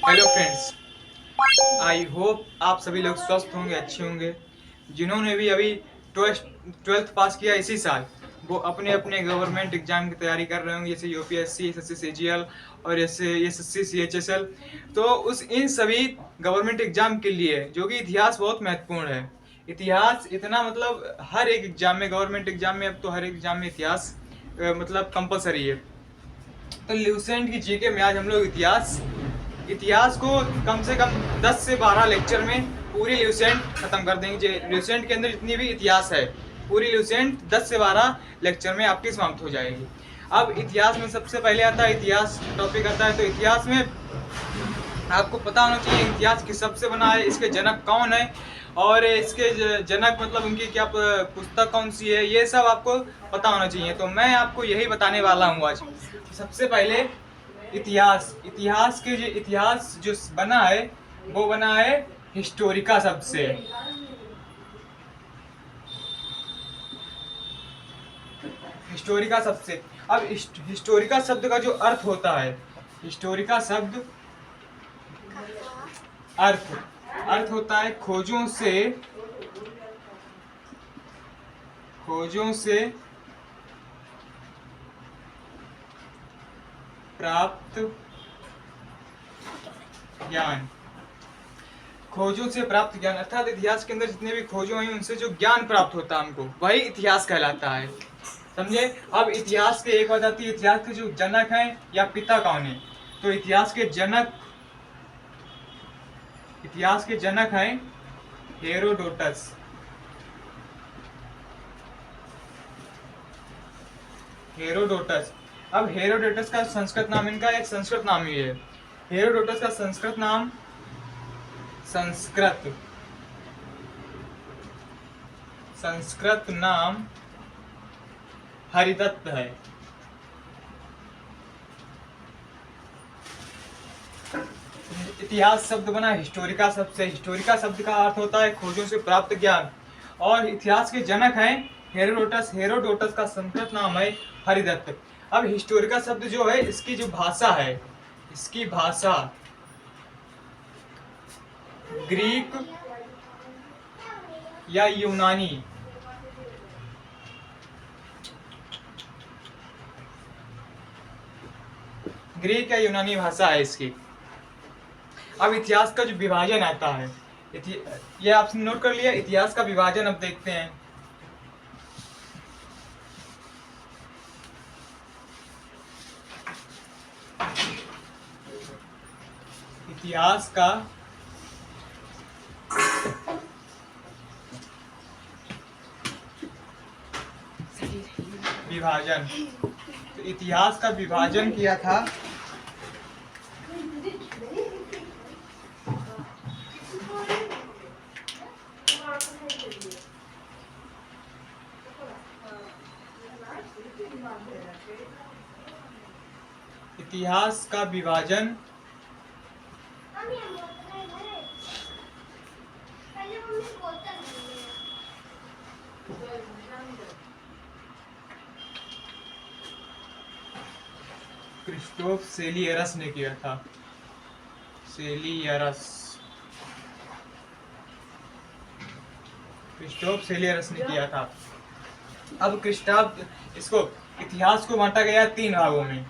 Hello friends, I hope आप सभी लोग स्वस्थ होंगे, अच्छे होंगे। जिन्होंने भी अभी ट्वेल्थ ट्वेल्थ पास किया इसी साल, वो अपने अपने गवर्नमेंट एग्जाम की तैयारी कर रहे होंगे, जैसे यूपीएससी, एसएससी, सीजीएल और जैसे एसएससी, सीएचएसएल। तो उस इन सभी गवर्नमेंट एग्जाम के लिए जो कि इतिहास बहुत महत्वपूर्ण है। इतिहास इतना मतलब हर एक एग्जाम में, गवर्नमेंट एग्जाम में अब तो हर एक एग्जाम में इतिहास मतलब कंपलसरी है। तो ल्यूसेंट की जीके में आज हम लोग इतिहास इतिहास को कम से कम 10 से 12 लेक्चर में पूरी ल्यूसेंट खत्म कर देंगे। ल्यूसेंट के अंदर जितनी भी इतिहास है, पूरी ल्यूसेंट 10 से 12 लेक्चर में आपकी समाप्त हो जाएगी। अब इतिहास में सबसे पहले आता है, इतिहास टॉपिक आता है। तो इतिहास में आपको पता होना चाहिए इतिहास किस सब से बना है, इसके जनक कौन है और इसके जनक मतलब उनकी क्या पुस्तक कौन सी है, ये सब आपको पता होना चाहिए। तो मैं आपको यही बताने वाला हूँ आज। सबसे पहले इतिहास जो बना है वो बना है हिस्टोरिका शब्द से। हिस्टोरिका शब्द से। अब हिस्टोरिका शब्द का जो अर्थ होता है, हिस्टोरिका शब्द अर्थ अर्थ होता है खोजों से प्राप्त ज्ञान। खोजों से प्राप्त ज्ञान अर्थात इतिहास के अंदर जितने भी खोजों हैं उनसे जो ज्ञान प्राप्त होता है हमको, वही इतिहास कहलाता है। समझे? अब इतिहास के एक बात आती है, इतिहास के जो जनक हैं या पिता कौन है। तो इतिहास के जनक हैं हेरोडोटस। हेरोडोटस। अब हेरोडोटस का संस्कृत नाम, इनका एक संस्कृत नाम ही है। हेरोडोटस का संस्कृत नाम हरिदत्त है। इतिहास शब्द बना हिस्टोरिका शब्द से। हिस्टोरिका शब्द का अर्थ होता है खोजों से प्राप्त ज्ञान, और इतिहास के जनक हैं हेरोडोटस। हेरोडोटस का संस्कृत नाम है हरिदत्त। अब हिस्टोरिका शब्द जो है, इसकी जो भाषा है, इसकी भाषा ग्रीक या यूनानी, ग्रीक या यूनानी भाषा है इसकी। अब इतिहास का जो विभाजन आता है, ये आपने नोट कर लिया। इतिहास का विभाजन अब देखते हैं। इतिहास का विभाजन, तो इतिहास का विभाजन किया था इतिहास का विभाजन क्रिस्टोफ सेलियरस ने किया था। क्रिस्टोफ सेलियरस ने किया था। अब इसको इतिहास को बांटा गया 3 भागों में।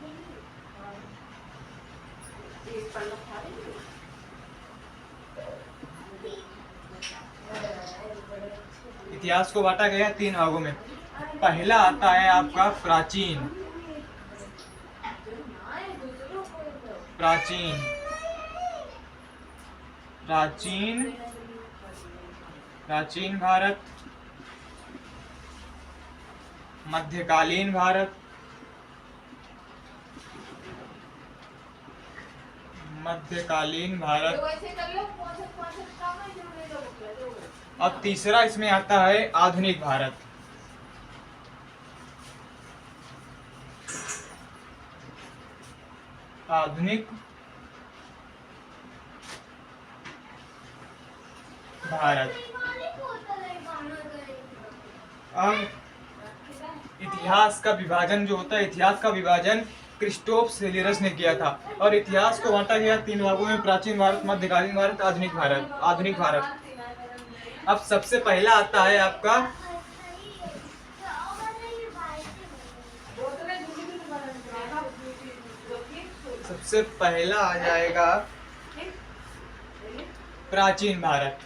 इतिहास को बांटा गया 3 भागों में। पहला आता है आपका प्राचीन भारत, मध्यकालीन भारत, अब तीसरा इसमें आता है आधुनिक भारत। आधुनिक भारत। अब इतिहास का विभाजन जो होता है, इतिहास का विभाजन क्रिस्टोफ सेल्यूरस ने किया था। और इतिहास को बांटा गया 3 भागों में, प्राचीन भारत, मध्यकालीन भारत, आधुनिक भारत। आधुनिक भारत। अब सबसे पहला आता है आपका सबसे पहला आ जाएगा प्राचीन भारत।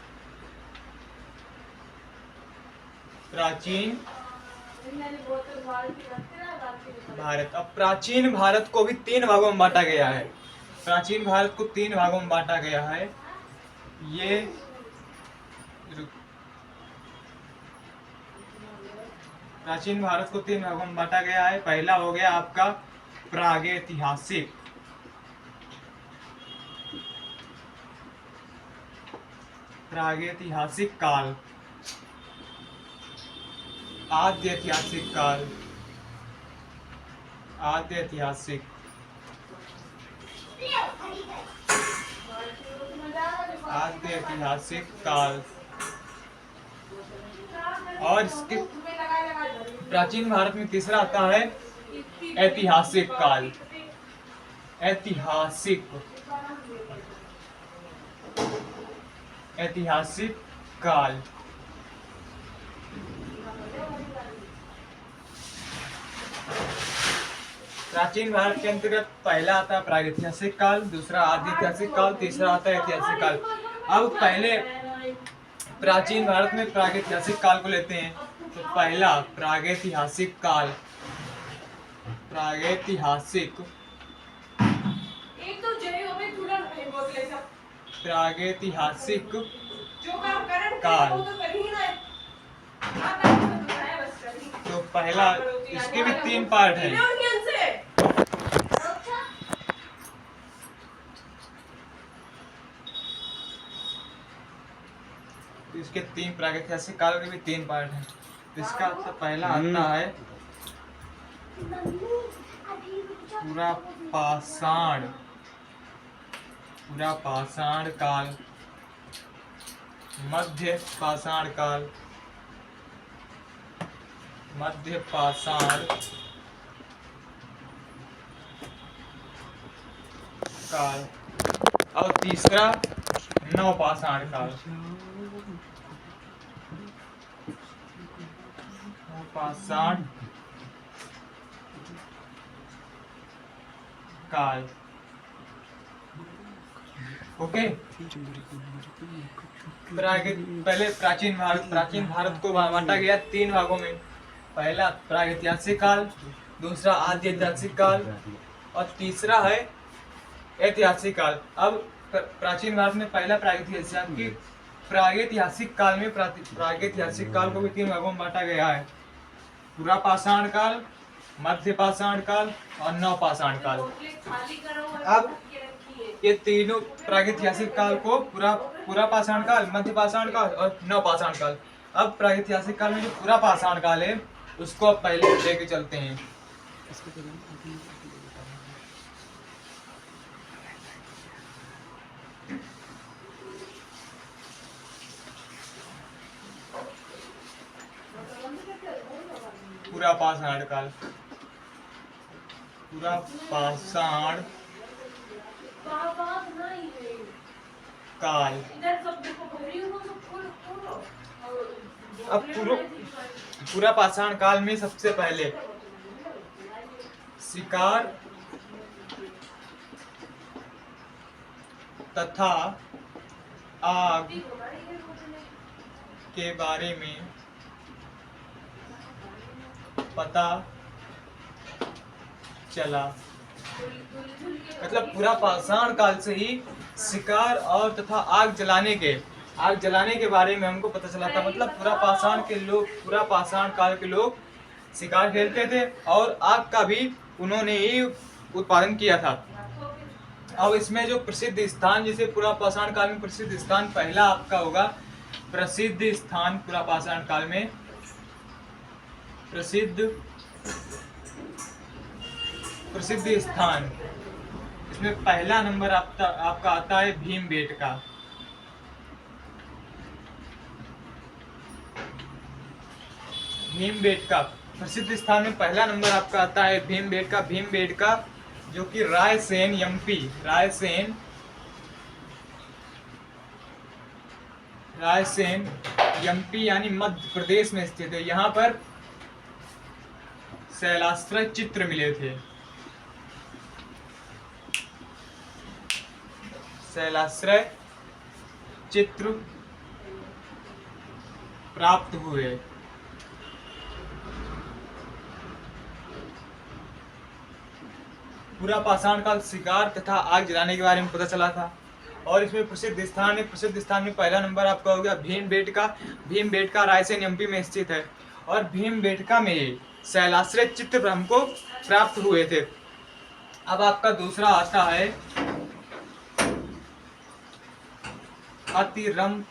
प्राचीन भारत। अब प्राचीन भारत को भी 3 भागों में बांटा गया है। प्राचीन भारत को 3 भागों में बांटा गया है। ये प्राचीन भारत को 3 भागों में बांटा गया है। पहला हो गया आपका प्रागैतिहासिक। प्रागैतिहासिक काल, आद्य ऐतिहासिक काल, आद्य ऐतिहासिक, आद्य ऐतिहासिक काल। और इसके प्राचीन भारत में तीसरा आता है ऐतिहासिक काल। ऐतिहासिक, ऐतिहासिक काल। प्राचीन भारत के अंतर्गत पहला आता है प्रागैतिहासिक काल, दूसरा आदि ऐतिहासिक काल, तीसरा आता है ऐतिहासिक काल। अब पहले प्राचीन भारत में प्रागैतिहासिक काल को लेते हैं। तो पहला प्रागैतिहासिक काल, प्रागैतिहासिक, प्रागैतिहासिक काल। तो पहला, इसके भी 3 पार्ट हैं। इसके 3 प्रागैतिहासिक काल के भी 3 पार्ट हैं। इसका तो पहला आता है पूरा पाषाण, पूरा पाषाण काल, मध्य पाषाण काल, मध्य पाषाण काल। और तीसरा नवपाषाण काल, नवपाषाण काल। ओके। पहले प्राचीन भारत को बांटा गया 3 भागों में। पहला प्रागैतिहासिक काल, दूसरा आद्य ऐतिहासिक काल और तीसरा है ऐतिहासिक काल। अब प्राचीन भारत में पहला प्रागैतिहासिक काल में प्रागैतिहासिक काल को भी 3 भागों में बांटा गया है। पूरा पाषाण काल, मध्य पाषाण काल और नवपाषाण काल। अब ये तीनों प्रागैतिहासिक काल को पूरा पाषाण काल, मध्य पाषाण काल और नवपाषाण काल। अब प्रागैतिहासिक काल में जो पूरा पाषाण काल है उसको अब पहले लेके चलते हैं। पूरा पाषाण काल, पूरा पाषाण काल। अब पूरा पाषाण काल में सबसे पहले शिकार तथा आग के बारे में पता चला। मतलब पूरा पाषाण काल से ही शिकार और तथा आग जलाने के बारे में हमको पता चला था। मतलब पूरा पाषाण काल के लोग शिकार खेलते थे और आग का भी उन्होंने ही उत्पादन किया था। अब इसमें जो प्रसिद्ध स्थान, जैसे पूरा पाषाण काल में प्रसिद्ध स्थान पहला आपका होगा प्रसिद्ध स्थान। पूरा पाषाण काल में प्रसिद्ध स्थान, इसमें पहला नंबर आपका आता है भीमबेटका। भीमबेटका प्रसिद्ध स्थान में पहला नंबर आपका आता है भीमबेटका। भीमबेटका जो कि रायसेन एमपी, रायसेन एमपी यानी मध्य प्रदेश में स्थित है। यहाँ पर शैलाश्रय चित्र मिले थे, शैलाश्रय चित्र प्राप्त हुए। पूरा पाषाण काल शिकार तथा आग जलाने के बारे में पता चला था। और इसमें प्रसिद्ध स्थान में पहला नंबर आपका हो गया भीमबेटका। भीमबेटका रायसेन एमपी में स्थित है और भीमबेटका में शैलाश्रय चित्र हमको प्राप्त हुए थे। अब आपका दूसरा आता है अतिरंपक्कम।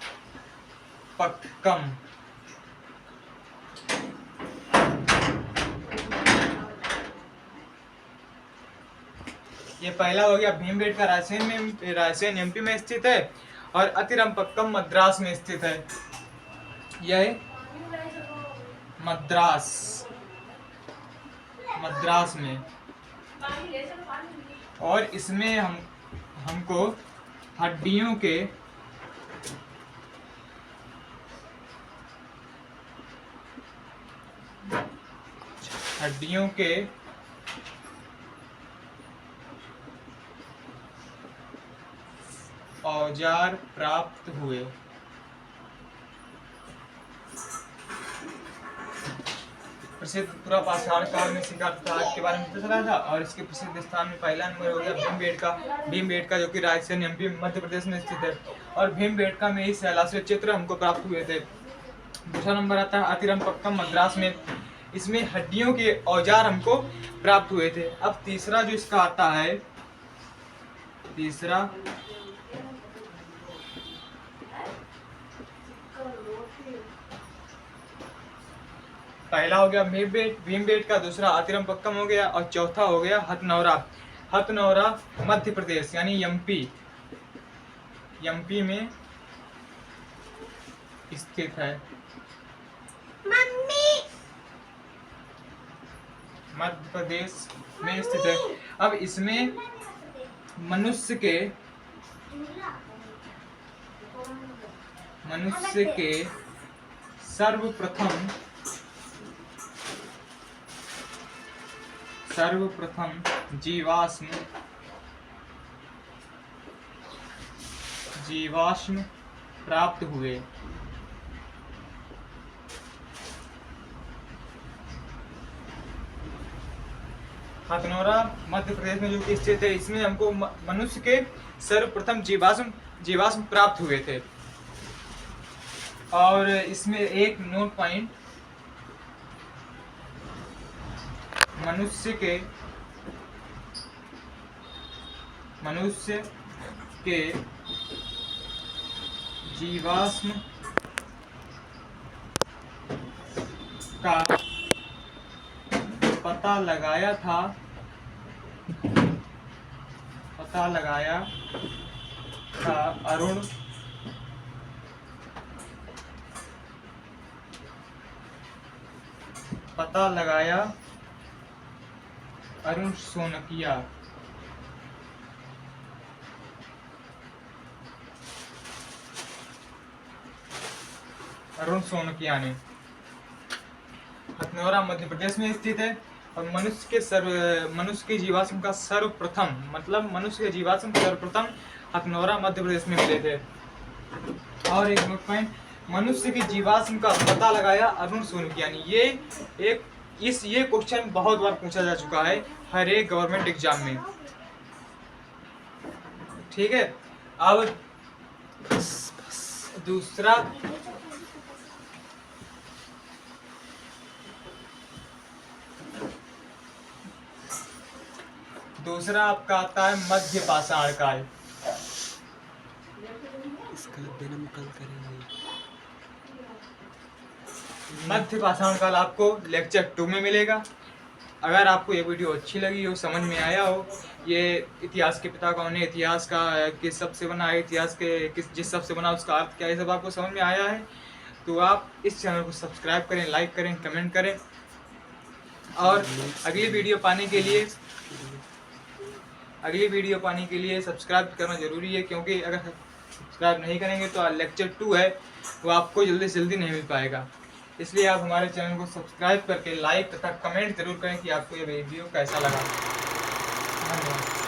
ये पहला हो गया भीमबेटका रायसेन एमपी में स्थित है और अतिरंपक्कम मद्रास में स्थित है। यह मद्रास में, और इसमें हमको हड्डियों के औजार प्राप्त हुए। प्रसिद्ध पूरा पाषाण काल में शिकार तथा आग के बारे में पता चला था। और इसके प्रसिद्ध स्थान में पहला नंबर हो गया भीमबेटका जो कि रायसेन एमपी मध्य प्रदेश में स्थित है और भीमबेटका में ही शैलाश्रय चित्र हमको प्राप्त हुए थे। दूसरा नंबर आता है अतिरंपक्कम मद्रास में, इसमें हड्डियों के औजार हमको प्राप्त हुए थे। अब तीसरा जो इसका आता है, तीसरा पहला हो गया भीमबेटका, दूसरा अतिरंपक्कम हो गया और चौथा हो गया हथनौरा मध्य प्रदेश यानी एमपी में स्थित है। मध्य प्रदेश में स्थित है। अब इसमें मनुष्य के सर्वप्रथम जीवाश्म प्राप्त हुए। हथनौरा मध्य प्रदेश में जो कि स्थित है, इसमें हमको मनुष्य के सर्वप्रथम जीवाश्म प्राप्त हुए थे। और इसमें एक नोट पॉइंट, मनुष्य के जीवाश्म का पता लगाया था अरुण सोनकिया ने। हथनौरा मध्य प्रदेश में स्थित है और मनुष्य के जीवाश्म का सर्वप्रथम, मतलब मनुष्य के जीवाश्म सर्वप्रथम हथनौरा मध्य प्रदेश में मिले थे। और एक नोट पॉइंट, मनुष्य के जीवाश्म का पता लगाया अरुण सोनकिया ने। ये क्वेश्चन बहुत बार पूछा जा चुका है हर एक गवर्नमेंट एग्जाम में। ठीक है, अब दूसरा आपका आता है मध्य पाषाण काल। इसका जन्म कल करेंगे। मध्य पाषाण काल आपको लेक्चर 2 में मिलेगा। अगर आपको ये वीडियो अच्छी लगी हो, समझ में आया हो, ये इतिहास के पिता कौन है, इतिहास का किस शब्द से बना है, इतिहास के जिस शब्द से बना उसका अर्थ क्या है, ये सब आपको समझ में आया है, तो आप इस चैनल को सब्सक्राइब करें, लाइक करें, कमेंट करें। और अगली वीडियो पाने के लिए अगली वीडियो पाने के लिए सब्सक्राइब करना जरूरी है, क्योंकि अगर सब्सक्राइब नहीं करेंगे तो लेक्चर 2 है वो आपको जल्दी से जल्दी नहीं मिल पाएगा। इसलिए आप हमारे चैनल को सब्सक्राइब करके लाइक तथा कमेंट जरूर करें कि आपको ये वीडियो कैसा लगा। धन्यवाद।